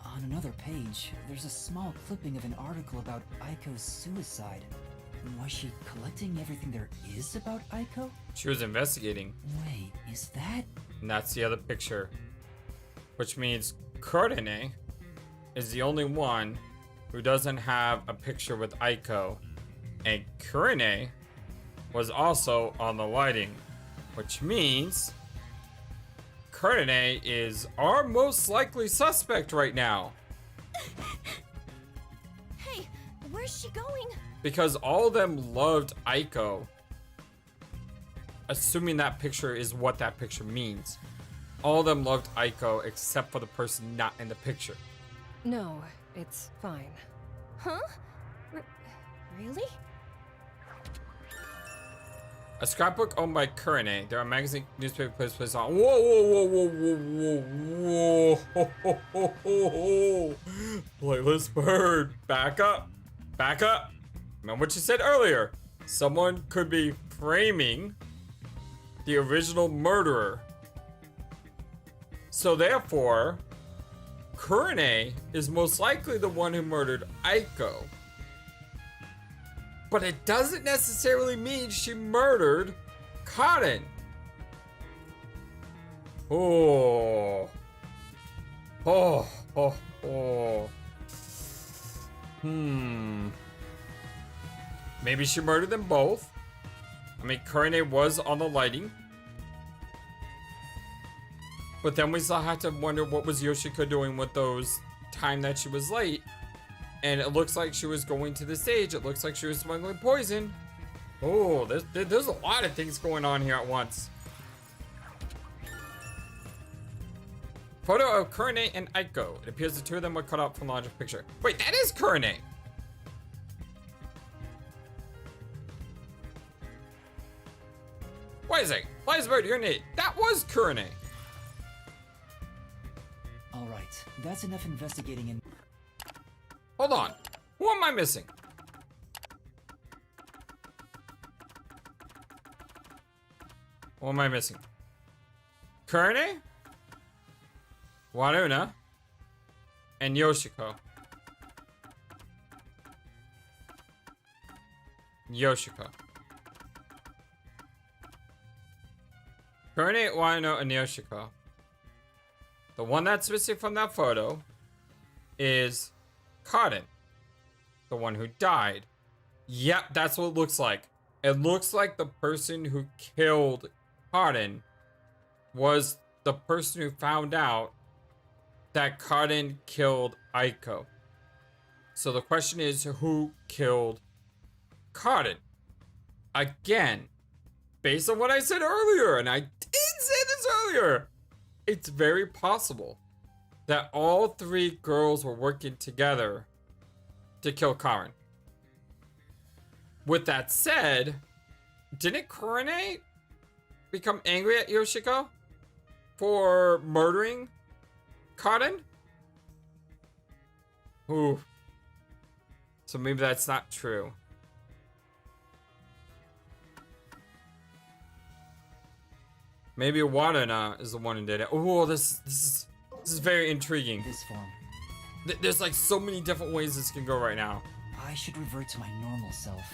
On another page, there's a small clipping of an article about Aiko's suicide. Was she collecting everything there is about Aiko? She was investigating. Wait, is that... And that's the other picture. Which means Kurane is the only one who doesn't have a picture with Aiko. And Kurane was also on the lighting. Which means Kurane is our most likely suspect right now. Hey, where's she going? Because all of them loved Aiko. Assuming that picture is what that picture means. All of them loved Aiko except for the person not in the picture. No, it's fine. Huh? Really? A scrapbook owned by Kurane. There are magazine, newspaper, place on. Whoa, whoa, whoa, whoa, whoa, whoa, whoa, whoa, whoa. FlightlessBird, back up, back up. Remember what you said earlier. Someone could be framing the original murderer. So therefore, Kurane is most likely the one who murdered Aiko. But it doesn't necessarily mean she murdered Karin. Oh. Oh, oh, oh. Maybe she murdered them both. I mean, Kurane was on the lighting. But then we still have to wonder what was Yoshiko doing with those time that she was late. And it looks like she was going to the stage. It looks like she was smuggling poison. Oh, there's a lot of things going on here at once. Photo of Kurane and Aiko. It appears the two of them were cut out from the larger picture. Wait, that is Kurane. Wait a second. FlightlessBird, you're an idiot. That was Kurane. Alright, that's enough investigating and... Hold on. Who am I missing? What am I missing? Kurane? Waruna? And Yoshiko. Yoshiko. Kurane, Waruna, and Yoshiko. The one that's missing from that photo is Cotton. The one who died. Yep, that's what it looks like. It looks like the person who killed Cotton was the person who found out that Cotton killed Aiko. So the question is, who killed Cotton? Again, based on what I said earlier, and I did say this earlier, it's very possible that all three girls were working together to kill Karen. With that said, didn't Kurane become angry at Yoshiko for murdering Cotton? Ooh. So maybe that's not true. Maybe Waruna is the one who did it. Oh, this is very intriguing. This form. There's like so many different ways this can go right now. I should revert to my normal self.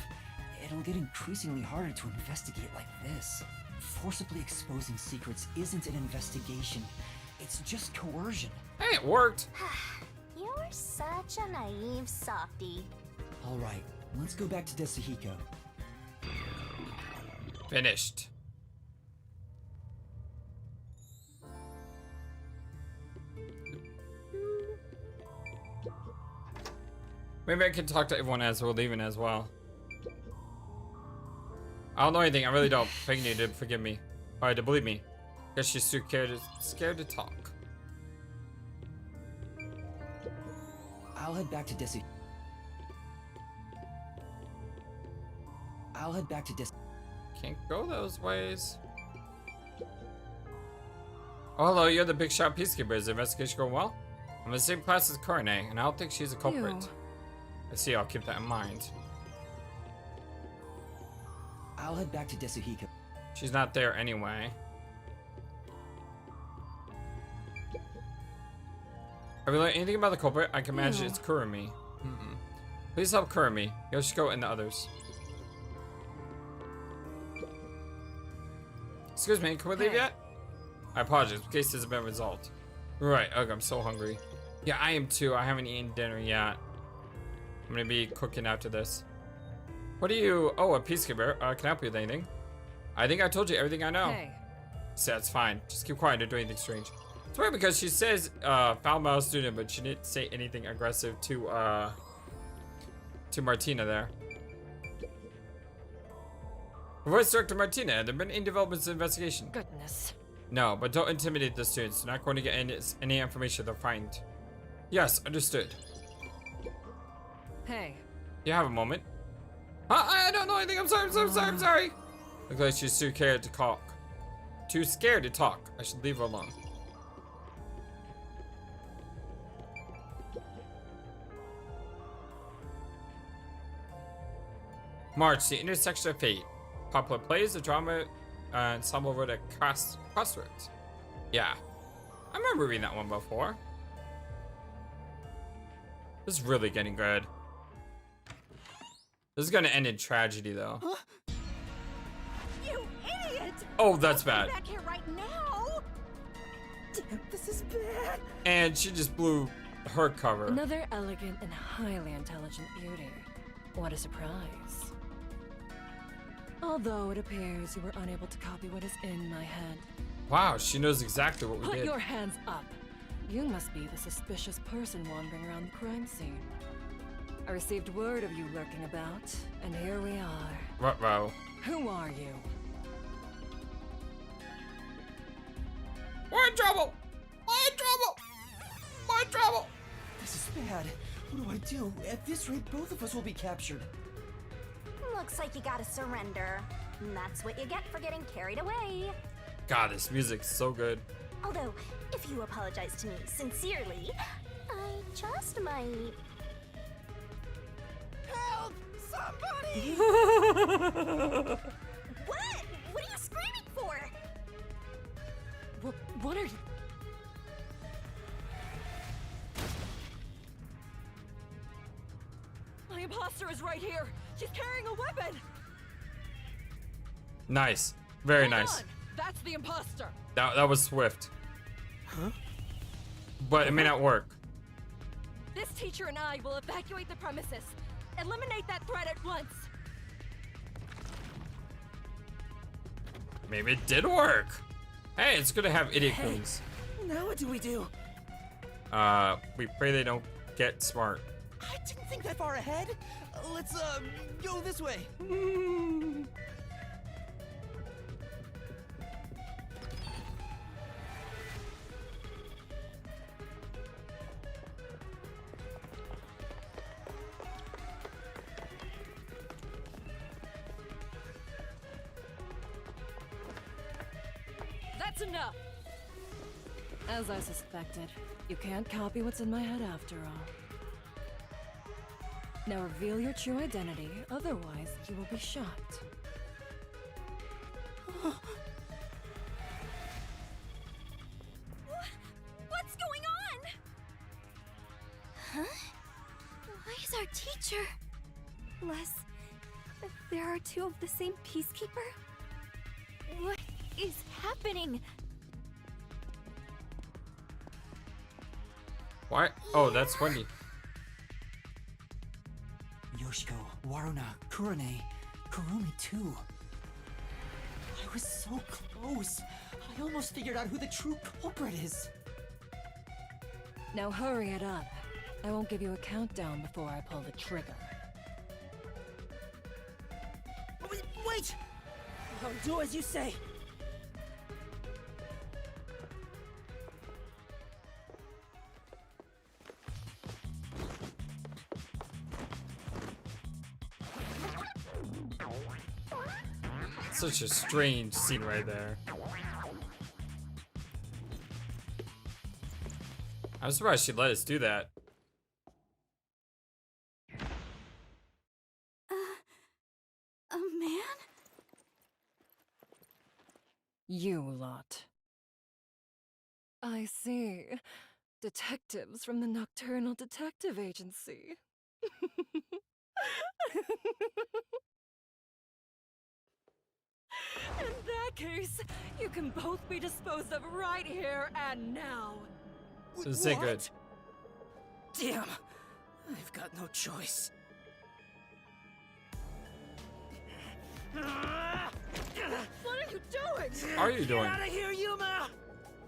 It'll get increasingly harder to investigate like this. Forcibly exposing secrets isn't an investigation. It's just coercion. Hey, it worked. You're such a naive softie. Alright, let's go back to Desuhiko. Finished. Maybe I can talk to everyone as we're leaving as well. I don't know anything. I really don't. Begging you to forgive me. Or to believe me. Guess she's too scared to talk. I'll head back to Desu. Can't go those ways. Oh, hello. You're the big shot peacekeeper. Is the investigation going well? I'm in the same class as Kurane, and I don't think she's a culprit. Ew. I see. I'll keep that in mind. I'll head back to Desuhiko. She's not there anyway. Have we learned anything about the culprit? I can imagine it's Kurumi. Please help Kurumi, Yoshiko, and the others. Excuse me, can we leave yet? I apologize, the case hasn't been resolved. Right, ugh, I'm so hungry. Yeah, I am too. I haven't eaten dinner yet. I'm gonna be cooking after this. What are you? Oh, a peacekeeper. Can I help you with anything? I think I told you everything I know. Hey. So that's fine. Just keep quiet. Don't do anything strange. It's weird because she says foul mouse student, but she didn't say anything aggressive to Martina there. Voice Director Martina, have there been any developments in the investigation? Goodness. No, but don't intimidate the students. They're not going to get any information they'll find. Yes, understood. Hey. You have a moment. I don't know anything. I'm sorry. Looks like she's too scared to talk. Too scared to talk. I should leave her alone. March, the intersection of fate. Popular plays, the drama ensemble wrote a crossroads. Yeah. I remember reading that one before. This is really getting good. This is gonna end in tragedy, though. Huh? You idiot! Oh, that's bad. Back here right now. Damn, this is bad. And she just blew her cover. Another elegant and highly intelligent beauty. What a surprise. Although it appears you were unable to copy what is in my head. Wow, she knows exactly what we Put did. your hands up. You must be the suspicious person wandering around the crime scene. I received word of you lurking about, and here we are. Ruh-roh. Who are you? We're in trouble! This is bad. What do I do? At this rate, both of us will be captured. Looks like you gotta surrender. And that's what you get for getting carried away. God, this music's so good. Although, if you apologize to me sincerely, I just might. Help! Somebody! What? What are you screaming for? What are you? My imposter is right here. She's carrying a weapon. Nice. Very Hold nice. on. That's the imposter. That was swift. Huh? But it may not work. This teacher and I will evacuate the premises. Eliminate that threat at once. Maybe it did work. Hey, it's good to have idiot queens. Now what do we do? We pray they don't get smart. I didn't think that far ahead. Let's, go this way. That's enough. As I suspected, you can't copy what's in my head after all. Now reveal your true identity, otherwise you will be shot. What's going on? Huh? Why is our teacher? Les, there are two of the same peacekeeper? What is happening? What? Oh, that's Wendy. Yoshiko, Waruna, Kurane, Kurumi too. I was so close. I almost figured out who the true culprit is. Now hurry it up. I won't give you a countdown before I pull the trigger. Wait! I'll do as you say. Such a strange scene right there. I'm surprised she let us do that. A man? You lot. I see. Detectives from the Nocturnal Detective Agency. In that case, you can both be disposed of right here and now. So say good. Damn. I've got no choice. What are you doing? What are you doing? Get out of here, Yuma!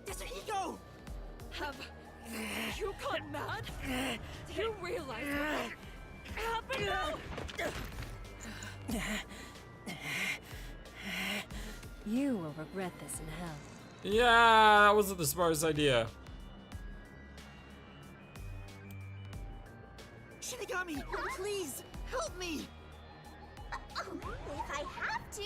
Yoshiko! Have you gone mad? Do you realize what happened now? You will regret this in hell. Yeah, that wasn't the smartest idea. Shinigami, please, help me! If I have to.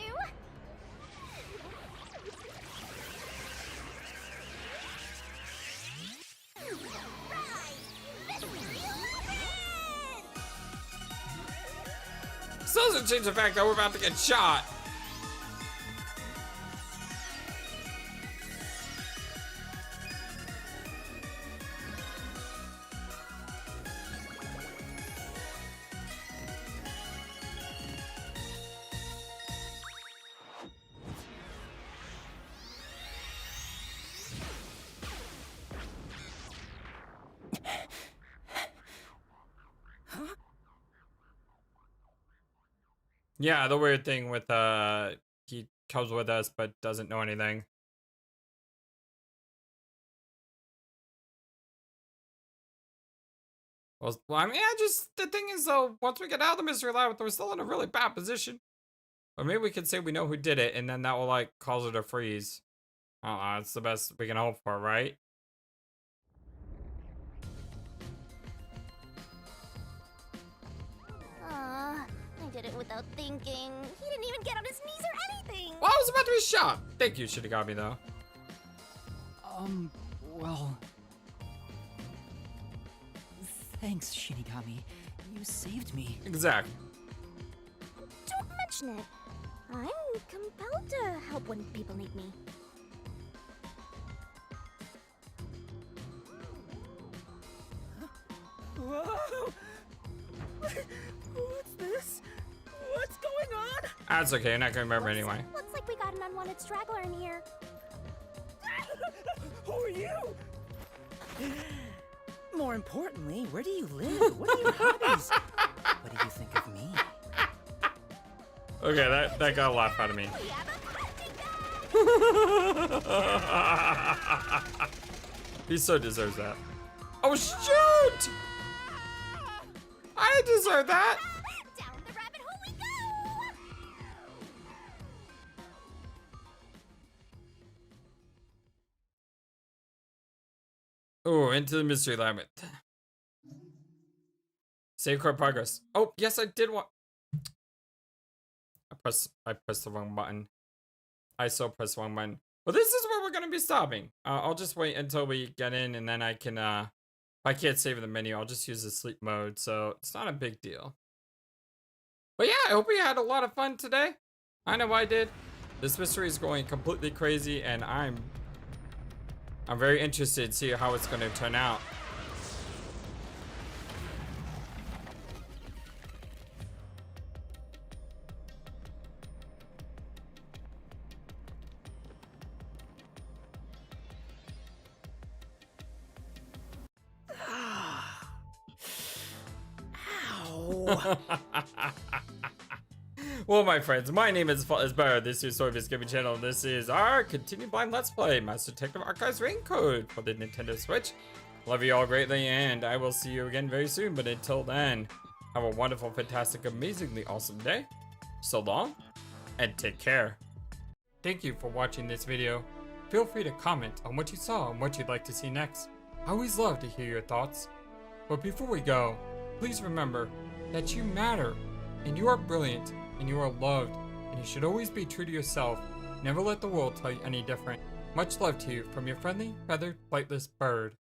Still doesn't change the fact that we're about to get shot. Yeah, the weird thing with he comes with us but doesn't know anything. Well, I mean, the thing is though, once we get out of the mystery lab, we're still in a really bad position. Or maybe we could say we know who did it, and then that will like cause her to freeze. It's the best we can hope for, right? I did it without thinking. He didn't even get on his knees or anything. Well, I was about to be shot. Thank you, Shinigami, though. Well... Thanks, Shinigami. You saved me. Exactly. Don't mention it. I'm compelled to help when people need me. Whoa! What's this? What's going on? That's okay, you're not gonna remember anyway. Looks like we got an unwanted straggler in here. Who are you? More importantly, where do you live? What are your hobbies? What do you think of me? Okay, that got a laugh out of me. He so deserves that. Oh shoot! I deserve that! Down the rabbit hole we go! Oh, into the mystery labyrinth. Save card progress. Oh, yes, I did want. I pressed the wrong button. I still pressed the wrong button. Well, this is where we're gonna be stopping. I'll just wait until we get in, and then I can. If I can't save in the menu, I'll just use the sleep mode. So it's not a big deal. But yeah, I hope we had a lot of fun today. I know I did. This mystery is going completely crazy, and I'm very interested to see how it's going to turn out. Well, my friends, my name is FlightlessBird. This is Storybiz Gaming Channel. This is our continued blind Let's Play Master Detective Archives Raincoat for the Nintendo Switch. Love you all greatly, and I will see you again very soon. But until then, have a wonderful, fantastic, amazingly awesome day. So long, and take care. Thank you for watching this video. Feel free to comment on what you saw and what you'd like to see next. I always love to hear your thoughts. But before we go, please remember that you matter, and you are brilliant, and you are loved, and you should always be true to yourself. Never let the world tell you any different. Much love to you from your friendly, feathered, flightless bird.